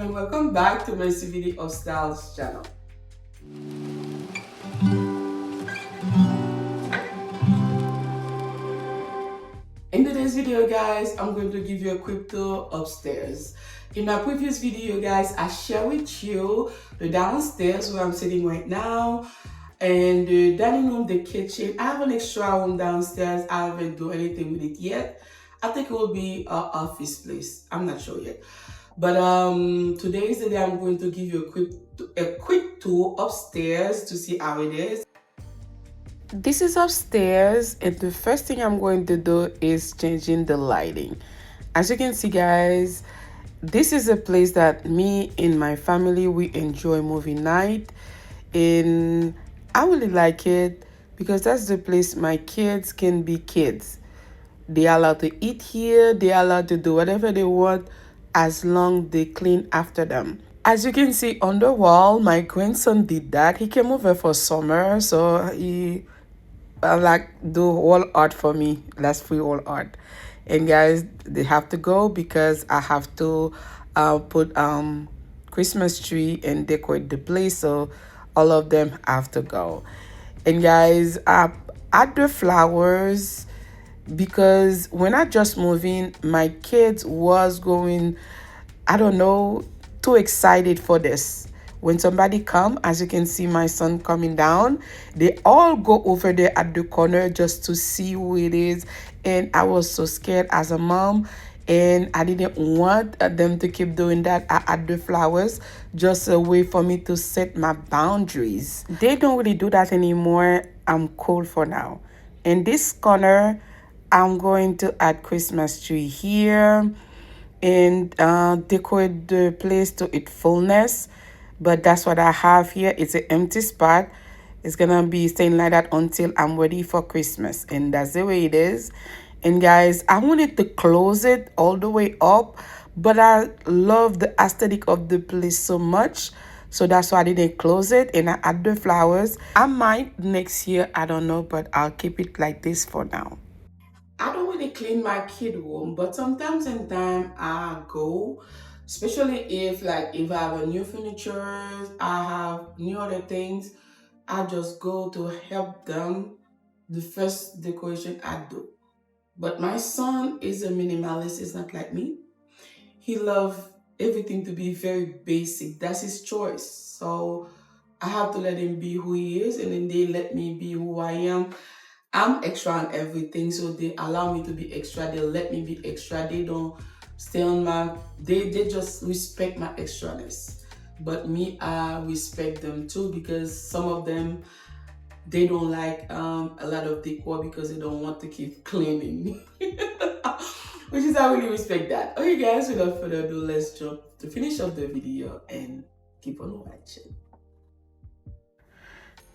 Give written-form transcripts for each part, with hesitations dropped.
and welcome back to Mercy Video of Styles channel. In today's video, guys, I'm going to give you a quick tour upstairs. In my previous video, guys, I share with you the downstairs where I'm sitting right now, and the dining room, the kitchen. I have an extra room downstairs. I haven't done anything with it yet. I think it will be an office place. I'm not sure yet. But today is the day I'm going to give you a quick tour upstairs to see how it is. This is upstairs, and the first thing I'm going to do is changing the lighting. As you can see, guys, this is a place that me and my family, we enjoy movie night, and I really like it because that's the place my kids can be kids. They are allowed to eat here, they are allowed to do whatever they want as long they clean after them. As you can see on the wall, my grandson did that. He came over for summer, so he like do whole art for me. That's free whole art. And guys, they have to go because I have to put Christmas tree and decorate the place, so all of them have to go. And guys, add the flowers because when I just moved in, my kids was going, I don't know, too excited for this. When somebody come, as you can see my son coming down, they all go over there at the corner just to see who it is. And I was so scared as a mom, and I didn't want them to keep doing that. I add the flowers just a way for me to set my boundaries. They don't really do that anymore. I'm cool for now. In this corner, I'm going to add Christmas tree here and decorate the place to its fullness. But that's what I have here. It's an empty spot. It's gonna be staying like that until I'm ready for Christmas, and that's the way it is. And guys, I wanted to close it all the way up, but I love the aesthetic of the place so much, so that's why I didn't close it. And I add the flowers. I might next year, I don't know, but I'll keep it like this for now. I don't really clean my kid room, but sometimes in time I go, especially if I have a new furniture, I have new other things, I just go to help them the first decoration I do. But my son is a minimalist, he's not like me. He loves everything to be very basic. That's his choice. So I have to let him be who he is, and then they let me be who I am. I'm extra on everything, so they allow me to be extra. They let me be extra. They don't stay on they just respect my extraness. But me, I respect them too, because some of them, they don't like a lot of decor because they don't want to keep cleaning. Which is, I really respect that. Okay guys, without further ado, let's jump to finish off the video and keep on watching.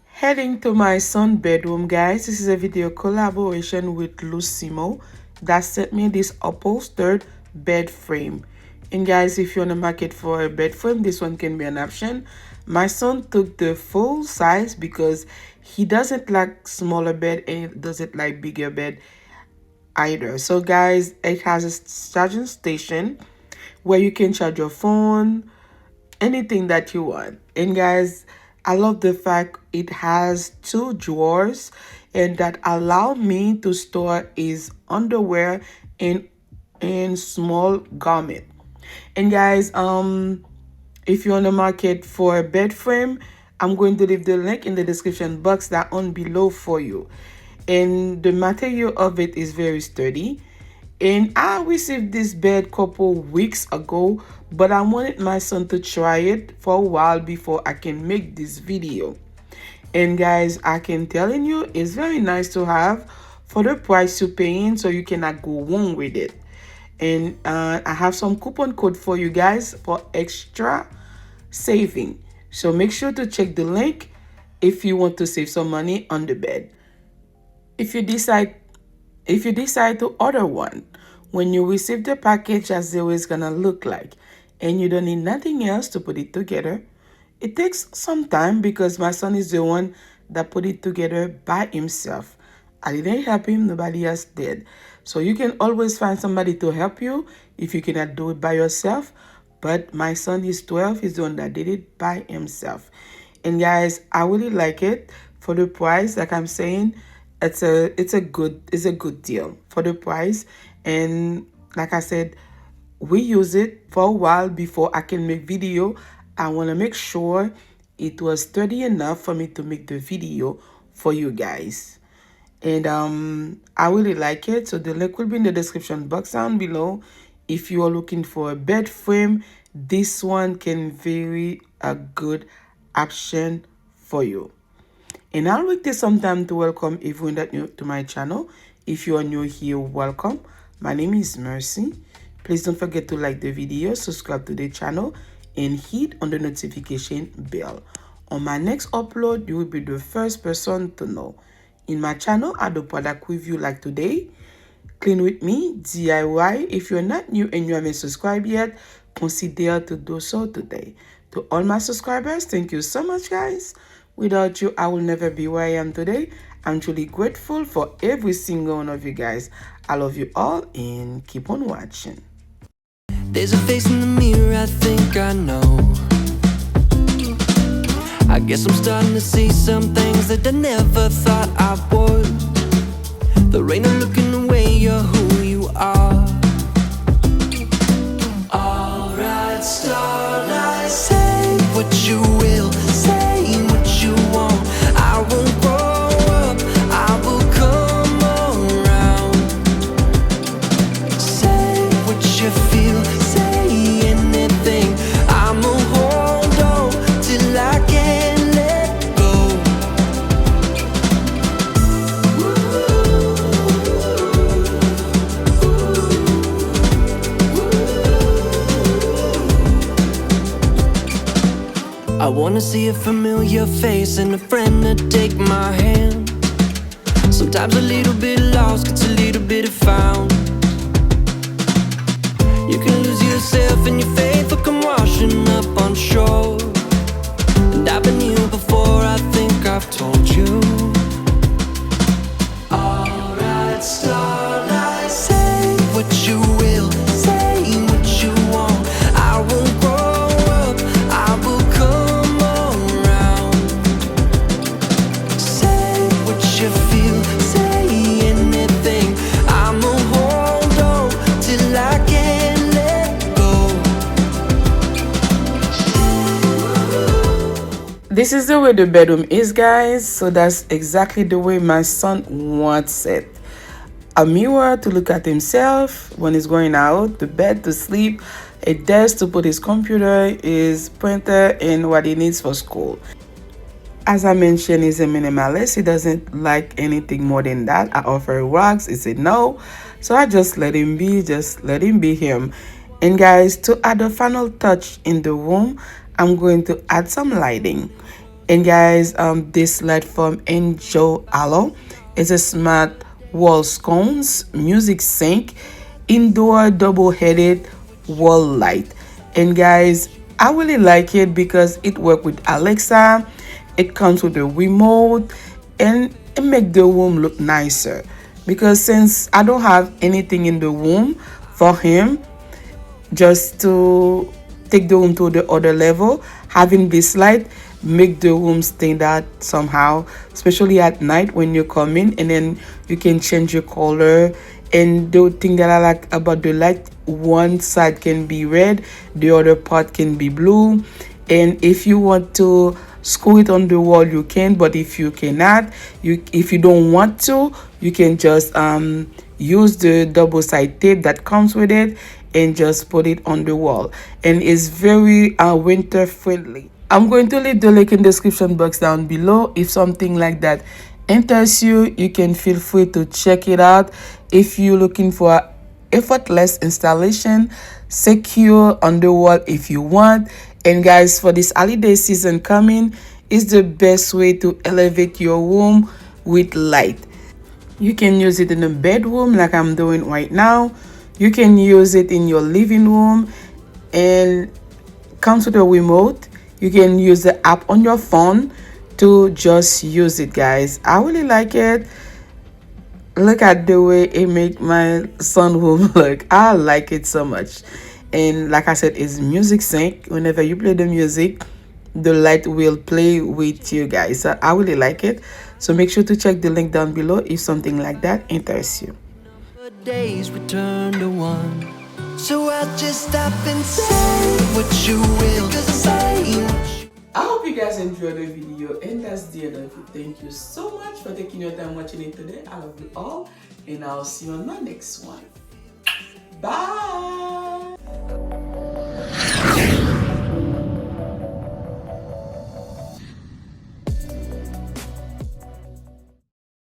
Heading to my son's bedroom, guys. This is a video collaboration with Lusimo that sent me this upholstered bed frame. And guys, if you're on the market for a bed frame, this one can be an option. My son took the full size because he doesn't like smaller bed and doesn't like bigger bed either. So guys, it has a charging station where you can charge your phone, anything that you want. And guys, I love the fact it has 2 drawers and that allow me to store his underwear and small garment. And guys, if you're on the market for a bed frame, I'm going to leave the link in the description box that on below for you. And the material of it is very sturdy. And I received this bed a couple weeks ago, but I wanted my son to try it for a while before I can make this video. And guys, I can telling you, it's very nice to have for the price you're paying, so you cannot go wrong with it. And I have some coupon code for you guys for extra saving. So make sure to check the link if you want to save some money on the bed. If you decide to order one, when you receive the package, as the way it's gonna look like, and you don't need nothing else to put it together, it takes some time because my son is the one that put it together by himself. I didn't help him, nobody else did. So you can always find somebody to help you if you cannot do it by yourself. but my son is 12. He's the one that did it by himself. And guys, I really like it for the price. Like I'm saying, it's a good deal for the price. And like I said, we use it for a while before I can make video. I want to make sure it was sturdy enough for me to make the video for you guys. And I really like it. So the link will be in the description box down below. If you are looking for a bed frame, this one can very a good option for you. And I'll take some time to welcome everyone that new to my channel. If you are new here, welcome. My name is Mercy. Please don't forget to like the video, subscribe to the channel, and hit on the notification bell. On my next upload, you will be the first person to know. In my channel, I do product review like today. Clean with me, DIY. If you're not new and you haven't subscribed yet, consider to do so today. To all my subscribers, thank you so much, guys. Without you, I will never be where I am today. I'm truly grateful for every single one of you guys. I love you all and keep on watching. There's a face in the mirror I think I know. I guess I'm starting to see some things that I never thought I would. There ain't no looking away, you're who you are. Alright, starlight, say what you will, say what you want. I won't grow up, I will come around. Say what you feel, say anything. I'ma hold on till I can't let go. I wanna see a familiar face and a friend to take my hand. Sometimes a little bit lost gets a little bit found. You can lose yourself and your faith will come washing up on shore. And I've been here before, I think I've told you. Alright, starlight, say what you will, say what you want. I won't grow up, I will come around. Say what you feel, say anything. I'ma hold on till I can't let go. This is the way the bedroom is, guys. So that's exactly the way my son wants it. A mirror to look at himself when he's going out, the bed to sleep, a desk to put his computer, his printer, and what he needs for school. As I mentioned, he's a minimalist. He doesn't like anything more than that. I offer rugs. He said no. So I just let him be him. And guys, to add a final touch in the room, I'm going to add some lighting. And guys, this light from Angel Aloe is a smart wall scones, music sync, indoor double-headed wall light. And guys, I really like it because it works with Alexa. It comes with a remote and it makes the room look nicer. Because since I don't have anything in the room for him, just to take the room to the other level, having this light make the room stand out somehow, especially at night when you come in, and then you can change your color. And the thing that I like about the light, one side can be red, the other part can be blue. And if you want to screw it on the wall, you can, but if you cannot, if you don't want to, you can just use the double side tape that comes with it and just put it on the wall. And it's very winter friendly. I'm going to leave the link in the description box down below. If something like that interests you, you can feel free to check it out. If you're looking for effortless installation, secure on the wall if you want. And guys, for this holiday season coming, is the best way to elevate your room with light. You can use it in the bedroom like I'm doing right now. You can use it in your living room, and comes with a remote. You can use the app on your phone to just use it, guys. I really like it. Look at the way it make my son room look. I like it so much. and like I said, it's music sync. Whenever you play the music, the light will play with you guys. So I really like it. So make sure to check the link down below if something like that interests you. Days return to one. So I'll just stop and say what you will, 'cause I'm saying what you. I hope you guys enjoyed the video, and that's the end of it. Thank you so much for taking your time watching it today. I love you all, and I'll see you on my next one. Bye.